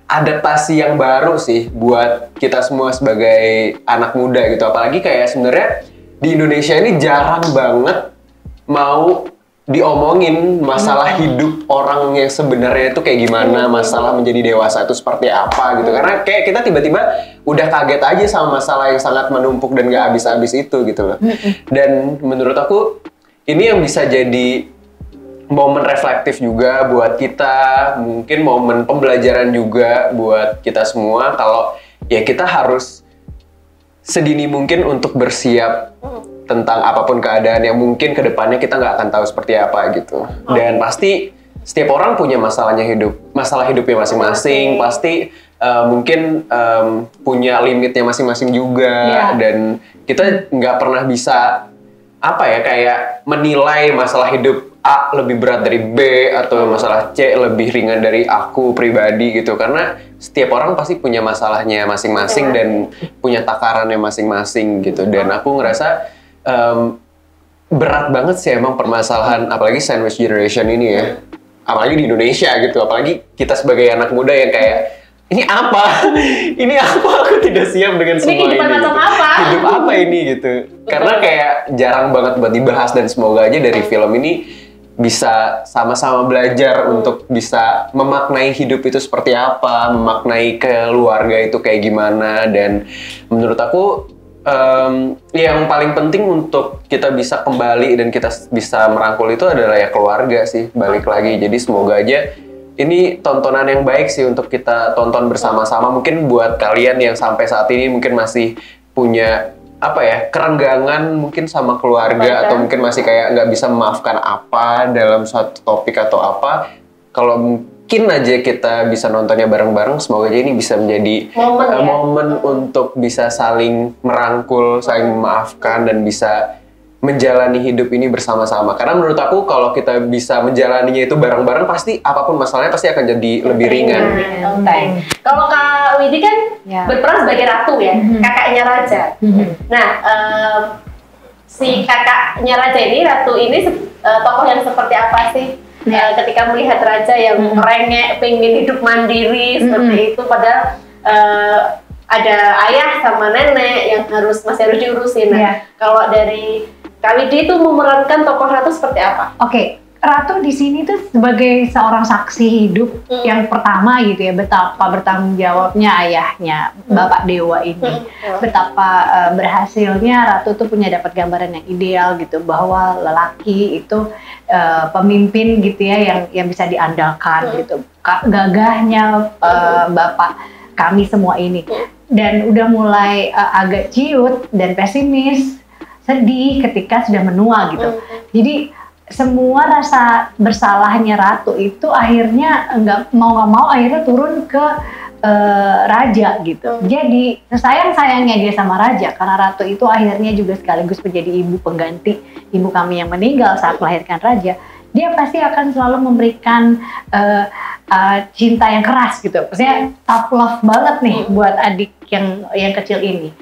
adaptasi yang baru sih buat kita semua sebagai anak muda gitu. Apalagi kayak sebenarnya di Indonesia ini jarang banget mau diomongin masalah hidup orang yang sebenarnya itu kayak gimana, masalah menjadi dewasa itu seperti apa gitu. Karena kayak kita tiba-tiba udah kaget aja sama masalah yang sangat menumpuk dan gak habis-habis itu gitu loh. Dan menurut aku ini yang bisa jadi momen reflektif juga buat kita, mungkin momen pembelajaran juga buat kita semua, kalau ya kita harus sedini mungkin untuk bersiap tentang apapun keadaan yang mungkin kedepannya kita nggak akan tahu seperti apa gitu. Dan pasti setiap orang punya masalah hidupnya masing-masing, pasti mungkin punya limitnya masing-masing juga, dan kita nggak pernah bisa kayak menilai masalah hidup A lebih berat dari B atau masalah C lebih ringan dari aku pribadi gitu, karena setiap orang pasti punya masalahnya masing-masing dan punya takarannya masing-masing gitu. Dan aku ngerasa berat banget sih emang permasalahan apalagi Sandwich Generation ini ya, apalagi di Indonesia gitu, apalagi kita sebagai anak muda yang kayak ini apa aku tidak siap dengan semua ini macam gitu. apa? Hidup apa ini gitu. Karena kayak jarang banget buat dibahas, dan semoga aja dari film ini bisa sama-sama belajar untuk bisa memaknai hidup itu seperti apa, memaknai keluarga itu kayak gimana. Dan menurut aku yang paling penting untuk kita bisa kembali dan kita bisa merangkul itu adalah ya keluarga sih, balik lagi. Jadi semoga aja ini tontonan yang baik sih untuk kita tonton bersama-sama. Mungkin buat kalian yang sampai saat ini mungkin masih punya apa ya, kerenggangan mungkin sama keluarga, atau mungkin masih kayak nggak bisa memaafkan apa dalam suatu topik atau apa. Kalau mungkin aja kita bisa nontonnya bareng-bareng, semoga aja ini bisa menjadi momen untuk bisa saling merangkul, saling memaafkan, dan bisa menjalani hidup ini bersama-sama. Karena menurut aku kalau kita bisa menjalaninya itu bareng-bareng, pasti apapun masalahnya pasti akan jadi lebih ringan. Kalau Kak Widi kan berperan sebagai ratu ya, kakaknya raja. Nah, si kakaknya raja ini, ratu ini tokoh yang seperti apa sih? Ketika melihat raja yang merengek, pengen hidup mandiri seperti itu, padahal ada ayah sama nenek yang masih harus diurusin. Nah, kalau dari Kak Widi itu memerankan tokoh ratu seperti apa? Oke, ratu di sini tuh sebagai seorang saksi hidup yang pertama gitu ya, betapa bertanggung jawabnya ayahnya, Bapak Dewa ini. Betapa berhasilnya ratu tuh punya dapat gambaran yang ideal gitu, bahwa lelaki itu pemimpin gitu ya, yang bisa diandalkan gitu. Gagahnya Bapak kami semua ini. Dan udah mulai agak ciut dan pesimis, sedih ketika sudah menua gitu. Jadi semua rasa bersalahnya ratu itu akhirnya nggak mau akhirnya turun ke raja gitu. Jadi sayang-sayangnya dia sama raja, karena ratu itu akhirnya juga sekaligus menjadi ibu pengganti ibu kami yang meninggal saat melahirkan raja. Dia pasti akan selalu memberikan cinta yang keras gitu. Maksudnya tough love banget nih buat adik yang kecil ini.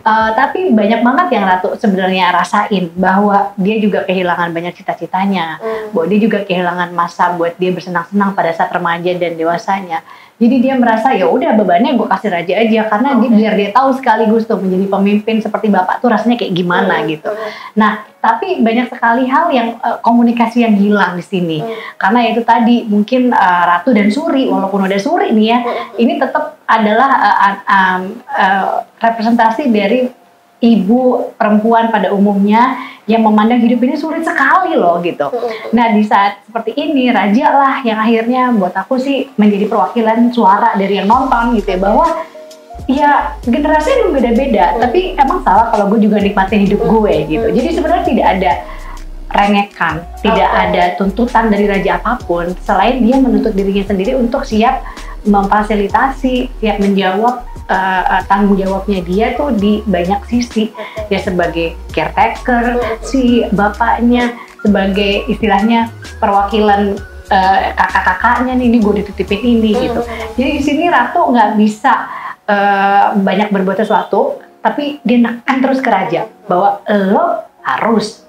Tapi banyak banget yang ratu sebenarnya rasain, bahwa dia juga kehilangan banyak cita-citanya, bahwa dia juga kehilangan masa buat dia bersenang-senang pada saat remaja dan dewasanya. Jadi dia merasa ya udah bebannya gue kasih raja aja, karena biar dia tahu sekaligus tuh menjadi pemimpin seperti bapak tuh rasanya kayak gimana gitu. Nah, tapi banyak sekali hal yang komunikasi yang hilang di sini, karena itu tadi mungkin Ratu dan Suri, walaupun udah Suri nih ya, ini tetap adalah representasi dari ibu perempuan pada umumnya yang memandang hidup ini sulit sekali loh gitu. Nah, di saat seperti ini raja lah yang akhirnya buat aku sih menjadi perwakilan suara dari yang nonton gitu ya, bahwa ya generasinya belum beda-beda, tapi emang salah kalau gue juga nikmatin hidup gue gitu. Jadi sebenarnya tidak ada rengekan, tidak ada tuntutan dari raja apapun selain dia menuntut dirinya sendiri untuk siap memfasilitasi, siap menjawab tanggung jawabnya dia tuh di banyak sisi. Ya sebagai caretaker si bapaknya, sebagai istilahnya perwakilan kakak-kakaknya nih, ini gue dititipin ini gitu. Jadi di sini Ratu nggak bisa banyak berbuat sesuatu, tapi dia nekan terus ke raja bahwa lo harus.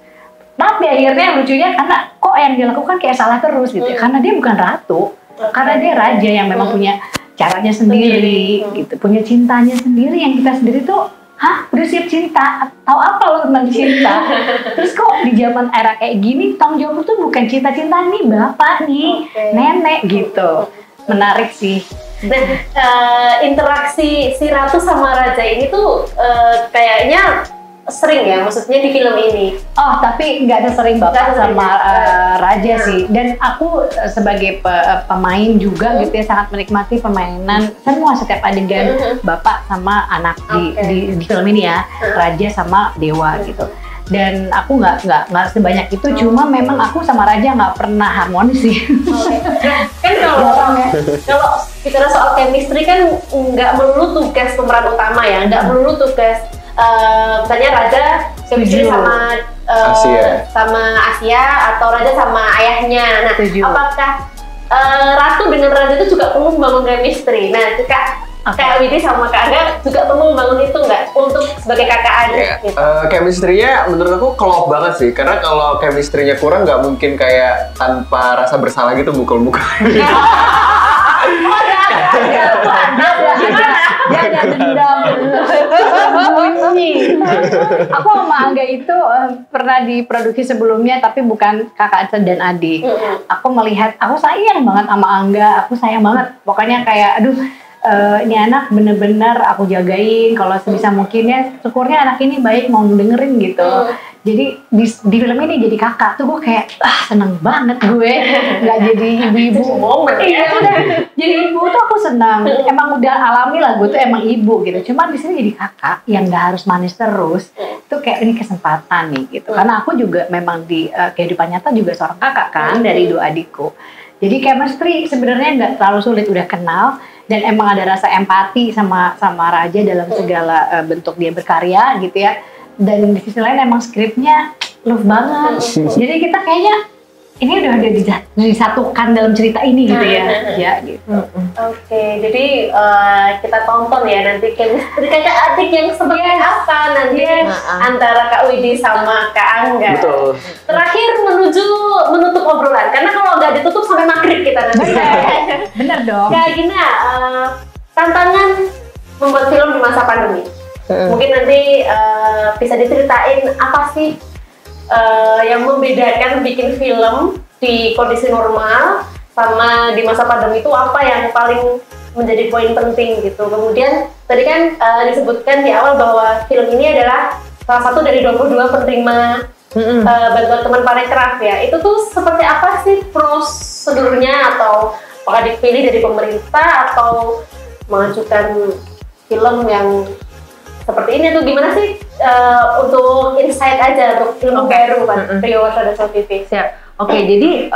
Tapi akhirnya lucunya karena kok yang dia lakukan kayak salah terus gitu ya, karena dia bukan ratu, karena dia raja yang memang punya caranya sendiri gitu, punya cintanya sendiri, yang kita sendiri tuh udah siap cinta, tahu apa lo tentang cinta? Terus kok di zaman era kayak gini tanggung jawab tuh bukan cinta-cinta nih bapak nih, nenek gitu. Menarik sih. Dan interaksi si Ratu sama Raja ini tuh kayaknya sering ya, maksudnya di film ini. Oh, tapi nggak ada sering bapak sama raja sih. Dan aku sebagai pemain juga gitu ya, sangat menikmati permainan semua setiap adegan bapak sama anak di film ini ya, raja sama dewa gitu. Dan aku nggak sebanyak itu, cuma memang aku sama raja nggak pernah harmonis sih. Kan kalau bicara soal chemistry kan nggak melulu tugas pemeran utama ya, nggak melulu tugas misalnya raja chemistry sama Asia atau raja sama ayahnya. Nah, apakah Ratu dengan raja itu juga perlu membangun chemistry? Nah, Kak Widi sama Kak Angga juga perlu membangun itu nggak untuk sebagai kakak adik? Gitu. Chemistry-nya menurut aku klop banget sih, karena kalau chemistry-nya kurang nggak mungkin kayak tanpa rasa bersalah gitu mukul-mukul. Dia ada dendam bunyi. Aku sama Angga itu pernah diproduksi sebelumnya, tapi bukan kakak dan adik. Aku melihat, aku sayang banget sama Angga, aku sayang banget. Pokoknya kayak, aduh, ini anak bener-bener aku jagain, kalau sebisa mungkin ya syukurnya anak ini baik mau dengerin gitu. Jadi di film ini jadi kakak tuh gue kayak seneng banget gue nggak jadi ibu-ibu momen ya. Jadi ibu tuh aku senang, emang udah alami lah gue tuh emang ibu gitu. Cuman di sini jadi kakak yang nggak harus manis terus, itu kayak ini kesempatan nih gitu. Karena aku juga memang di kehidupan nyata juga seorang kakak kan dari dua adikku. Jadi chemistry sebenarnya nggak terlalu sulit, udah kenal dan emang ada rasa empati sama Raja dalam segala bentuk dia berkarya gitu ya. Dan di sisi lain emang skripnya love banget. Jadi kita kayaknya ini udah disatukan dalam cerita ini gitu ya. Ya gitu. Oke, jadi kita tonton ya nanti chemistry kakak adik yang seperti apa nanti antara Kak Widi sama Kak Angga. Betul. Terakhir menutup obrolan, karena kalau nggak ditutup sampai maghrib kita nanti. Bener dong. Kak Gina, tantangan membuat film di masa pandemi. Mungkin nanti bisa diceritain apa sih yang membedakan bikin film di kondisi normal sama di masa pandemi itu, apa yang paling menjadi poin penting gitu. Kemudian tadi kan disebutkan di awal bahwa film ini adalah salah satu dari 22 penerima bantuan teman parekraf ya. Itu tuh seperti apa sih prosedurnya, atau apakah dipilih dari pemerintah atau mengajukan film yang seperti ini tuh gimana sih untuk insight aja untuk film baru kan Rio Warsada Soul TV. Siap. Oke, jadi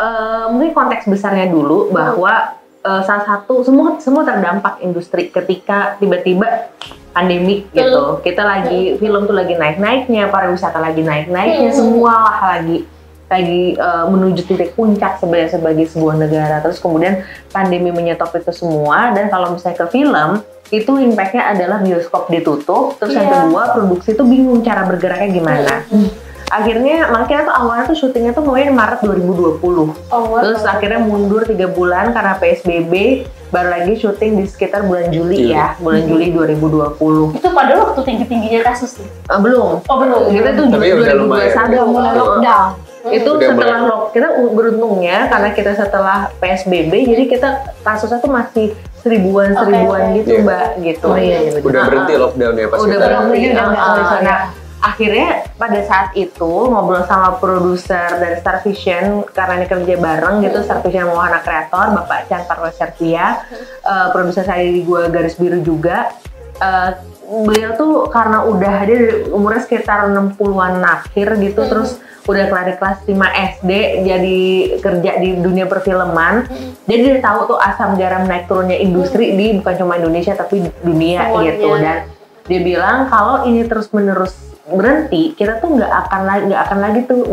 mungkin konteks besarnya dulu bahwa salah satu semua terdampak industri ketika tiba-tiba pandemi gitu. Kita lagi film tuh lagi naik-naiknya, pariwisata lagi naik-naiknya, semua lah lagi menuju titik puncak sebenarnya sebagai sebuah negara. Terus kemudian pandemi menyetop itu semua, dan kalau misalnya ke film itu impactnya adalah bioskop ditutup, terus yang kedua produksi tuh bingung cara bergeraknya gimana. Akhirnya makanya tuh awalnya tuh syutingnya tuh mulai Maret 2020. Terus akhirnya mundur 3 bulan karena PSBB, baru lagi syuting di sekitar bulan Juli ya, bulan Juli 2020. Itu padahal waktu tinggi-tingginya kasus nih. Belum. Oh belum. Kita tuh 2021 mulai lockdown. Itu setelah kita beruntungnya karena kita setelah PSBB, jadi kita kasusnya tuh masih seribuan gitu Mbak gitu. Udah berhenti lockdown ya pas udah berhenti. Nah akhirnya pada saat itu ngobrol sama produser dari Star Vision, karena ini kerja bareng gitu, Star Vision Mohana Kreator, Bapak Chan Parwasertia, produser saya di Gua Garis Biru juga. Beliau tuh karena udah ada umurnya sekitar 60-an akhir gitu, terus udah kelas 5 SD, jadi kerja di dunia perfilman. Jadi dia tahu tuh asam garam naik turunnya industri di bukan cuma Indonesia tapi dunia gitu. Dan dia bilang kalau ini terus menerus berhenti, kita tuh nggak akan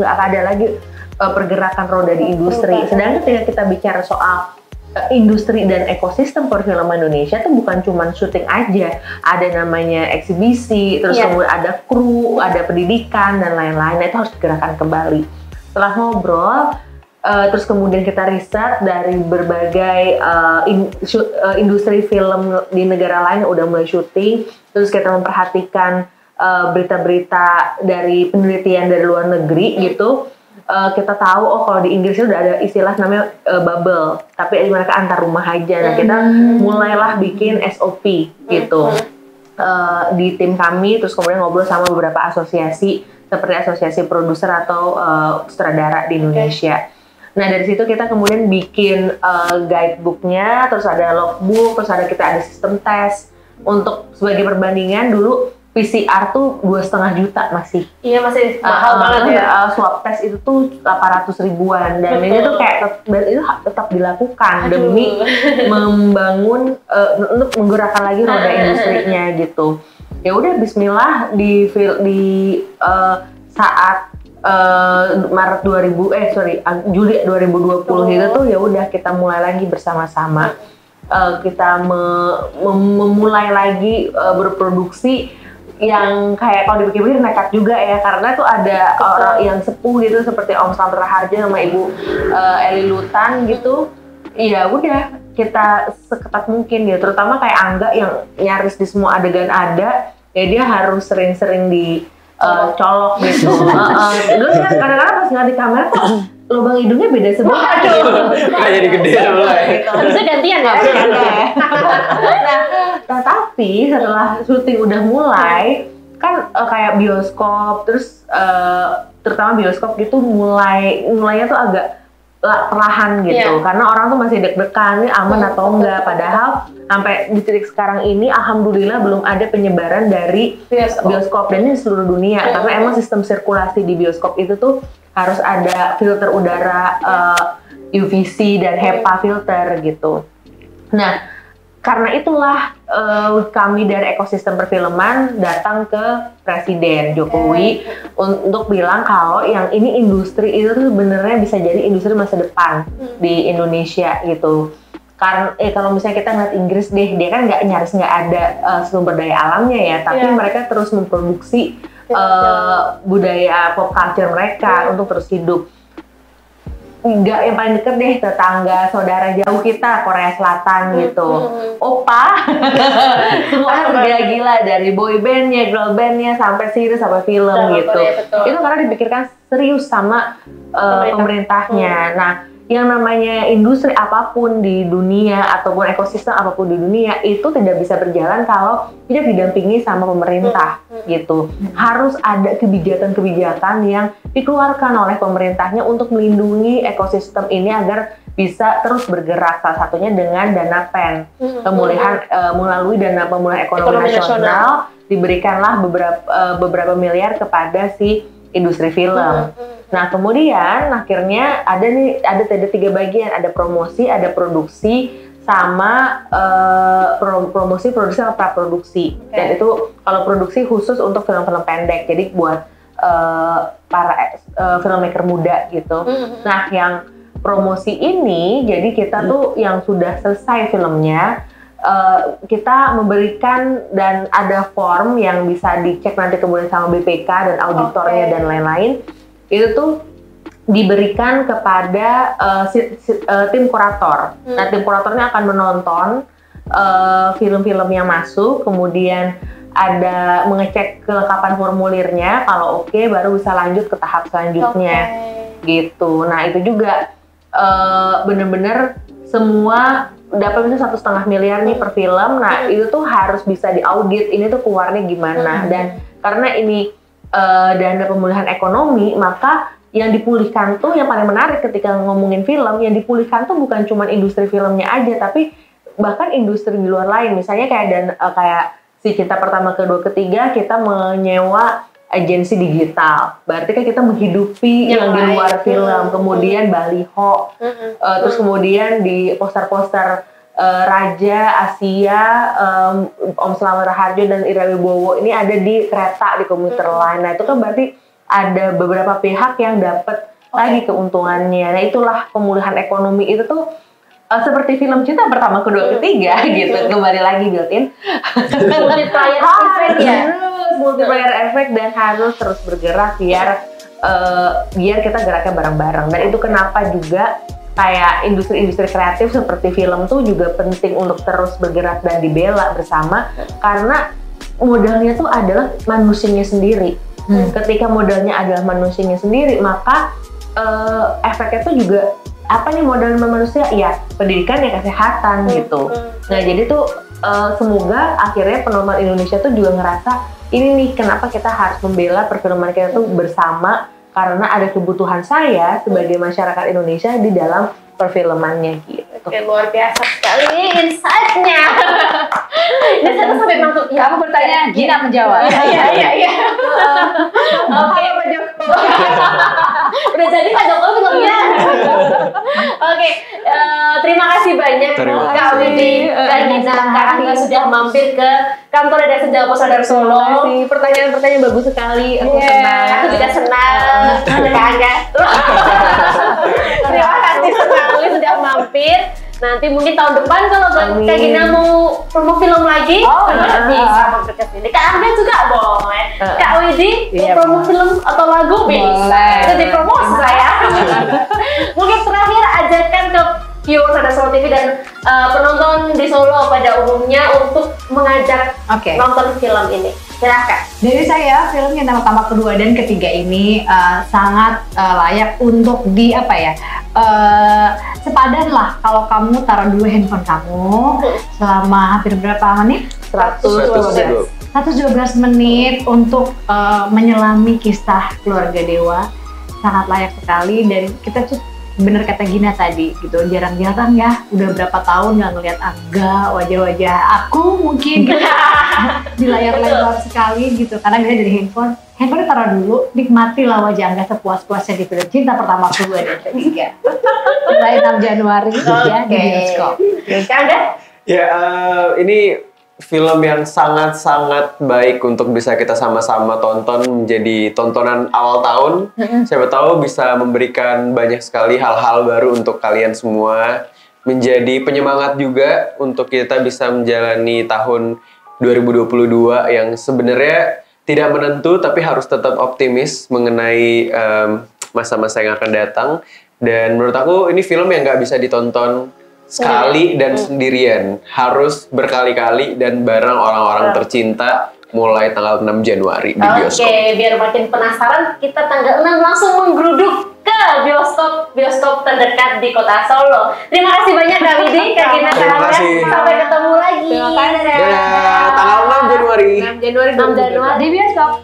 ada lagi pergerakan roda di industri. Sedangkan ketika kita bicara soal industri dan ekosistem perfilman Indonesia tuh bukan cuma syuting aja, ada namanya eksibisi, terus kemudian ada kru, ada pendidikan dan lain-lain. Nah, itu harus digerakkan kembali. Setelah ngobrol, terus kemudian kita riset dari berbagai industri film di negara lain yang udah mulai syuting, terus kita memperhatikan berita-berita dari penelitian dari luar negeri gitu. Kita tahu kalau di Inggris itu udah ada istilah namanya bubble, tapi di mana antar rumah aja. Nah kita mulailah bikin SOP gitu di tim kami, terus kemudian ngobrol sama beberapa asosiasi seperti asosiasi produser atau sutradara di Indonesia. Nah dari situ kita kemudian bikin guidebooknya, terus ada logbook, terus kita ada sistem tes. Untuk sebagai perbandingan dulu PCR tuh 2,5 juta masih. Iya masih mahal banget ya. Swab test itu tuh 800 ribuan, dan ini tuh kayak itu tetap dilakukan demi membangun untuk menggerakkan lagi roda industrinya gitu. Ya udah Bismillah di saat Juli 2020 itu tuh ya udah kita mulai lagi bersama-sama. Kita memulai lagi berproduksi yang kayak kalau dipikir-pikir nekat juga ya, karena tuh ada orang yang sepuh gitu seperti Om Sandra Harja sama Ibu Eli Lutan gitu. Ya udah kita seketat mungkin ya, terutama kayak Angga yang nyaris di semua adegan ada, ya dia harus sering-sering di colok gitu. Dulu kadang-kadang pas nggak di kamera kok lubang hidungnya beda sebelah. Nggak jadi gede mulai. Harusnya gantian ya. Nah, tapi setelah syuting udah mulai, kan kayak bioskop, terus terutama bioskop gitu mulainya tuh agak perlahan gitu, karena orang tuh masih deg-degan ini aman atau enggak. Padahal sampai di titik sekarang ini, alhamdulillah belum ada penyebaran dari bioskop dan ini seluruh dunia, karena emang sistem sirkulasi di bioskop itu tuh harus ada filter udara UVC dan HEPA filter gitu. Nah, karena itulah kami dari ekosistem perfilman datang ke Presiden Jokowi untuk bilang kalau yang ini industri itu tuh sebenarnya bisa jadi industri masa depan di Indonesia gitu. Karena kalau misalnya kita ngeliat Inggris deh, dia kan nyaris nggak ada sumber daya alamnya ya, tapi mereka terus memproduksi budaya pop culture mereka untuk terus hidup. Enggak, yang paling deket deh tetangga saudara jauh kita Korea Selatan gitu, opa semua gila-gila dari boy bandnya, girl bandnya, sampai series, sampai film gitu. Itu karena dipikirkan serius sama pemerintahnya. Nah, yang namanya industri apapun di dunia ataupun ekosistem apapun di dunia itu tidak bisa berjalan kalau tidak didampingi sama pemerintah gitu. Harus ada kebijakan-kebijakan yang dikeluarkan oleh pemerintahnya untuk melindungi ekosistem ini agar bisa terus bergerak. Salah satunya dengan dana PEN, pemulihan melalui dana pemulihan ekonomi nasional diberikanlah beberapa miliar kepada si industri film. Nah, kemudian akhirnya ada 3 bagian, ada promosi, ada produksi, sama promosi, produksi, sama praproduksi. Dan itu kalau produksi khusus untuk film-film pendek, jadi buat para filmmaker muda gitu. Nah, yang promosi ini, jadi kita tuh yang sudah selesai filmnya, kita memberikan dan ada form yang bisa dicek nanti kemudian sama BPK dan auditornya dan lain-lain. Itu tuh diberikan kepada tim kurator. Nah, tim kuratornya akan menonton film-film yang masuk, kemudian ada mengecek kelengkapan formulirnya. Kalau oke, baru bisa lanjut ke tahap selanjutnya gitu. Nah, itu juga bener-bener semua dapat itu 1,5 miliar nih per film. Nah, itu tuh harus bisa diaudit, ini tuh keluarnya gimana. Dan karena ini dana pemulihan ekonomi, maka yang dipulihkan tuh yang paling menarik ketika ngomongin film, yang dipulihkan tuh bukan cuma industri filmnya aja, tapi bahkan industri di luar lain. Misalnya kayak si Cinta Pertama, Kedua, Ketiga, kita menyewa agensi digital, berarti kan kita menghidupi yang di luar film. Kemudian baliho, terus kemudian di poster-poster Raja, Asia, Om Slamet Raharjo dan Ira Wibowo ini ada di kereta, di komuter lain. Nah, itu kan berarti ada beberapa pihak yang dapat lagi keuntungannya. Nah, itulah pemulihan ekonomi itu tuh seperti film Cinta Pertama, Kedua, Ketiga gitu. Kembali lagi built-in multiplier effect ya. Multiplier effect dan harus terus bergerak biar kita geraknya bareng-bareng. Dan itu kenapa juga kayak industri-industri kreatif seperti film tuh juga penting untuk terus bergerak dan dibela bersama, karena modalnya tuh adalah manusianya sendiri. Ketika modalnya adalah manusianya sendiri, maka efeknya tuh juga apa nih modal manusia? Ya pendidikan, ya kesehatan gitu. Nah, jadi tuh semoga akhirnya penonton Indonesia tuh juga ngerasa ini nih kenapa kita harus membela perfilman kita tuh bersama, karena ada kebutuhan saya sebagai masyarakat Indonesia di dalam perfilmannya gitu. Oke, luar biasa sekali insight-nya. Ini saya sampai masuk. Kamu bertanya, Gina menjawab. Iya. Oke, Pak Joko. Udah jadi Pak Joko filmnya. Oke, terima kasih banyak Kak Widi dan Gina, Kak Angga sudah mampir ke kantor Yayasan Jalpo Sadar Solo. Pertanyaan-pertanyaan bagus sekali. Aku senang. Aku juga senang. Kak Angga. Terima kasih sekali sudah mampir. Nanti mungkin tahun depan kalau Kak Gina mau promo film lagi, bisa mampir ke sini. Kak Angga juga boleh. Kak Widi mau promo film atau lagu bisa. Itu dipromosi saya. Mungkin terakhir ajakan ke viewers Sadar Solo TV dan penonton di Solo pada umumnya untuk mengajak nonton film ini. Silahkan. Dari saya, film yang pertama, kedua, dan ketiga ini sangat layak untuk di apa ya, sepadan lah kalau kamu taruh dulu handphone kamu selama hampir berapa menit? 112 menit untuk menyelami kisah keluarga Dewa. Sangat layak sekali, dan kita tuh bener kata Gina tadi gitu, jarang-jarang ya, udah berapa tahun nggak ngeliat Angga, wajah-wajah aku mungkin gitu di layar lebar sekali gitu, karena kita dari handphone taruh dulu, nikmatilah wajah Angga sepuas-puasnya di film Cinta Pertama, Kedua, dan Ketiga. Mulai 6 Januari ya di bioskop. Angga? Ya, ini film yang sangat-sangat baik untuk bisa kita sama-sama tonton, menjadi tontonan awal tahun. Siapa tahu bisa memberikan banyak sekali hal-hal baru untuk kalian semua, menjadi penyemangat juga untuk kita bisa menjalani tahun 2022 yang sebenarnya tidak menentu, tapi harus tetap optimis mengenai masa-masa yang akan datang. Dan menurut aku ini film yang nggak bisa ditonton sekali dan sendirian, harus berkali-kali dan bareng orang-orang tercinta mulai tanggal 6 Januari di bioskop. Oke, biar makin penasaran, kita tanggal 6 langsung menggeruduk ke bioskop terdekat di Kota Solo. Terima kasih banyak Kak Widi, Kak Gina, Kak Angga. Sampai ketemu lagi. Tanggal 6 Januari. 6 Januari di bioskop.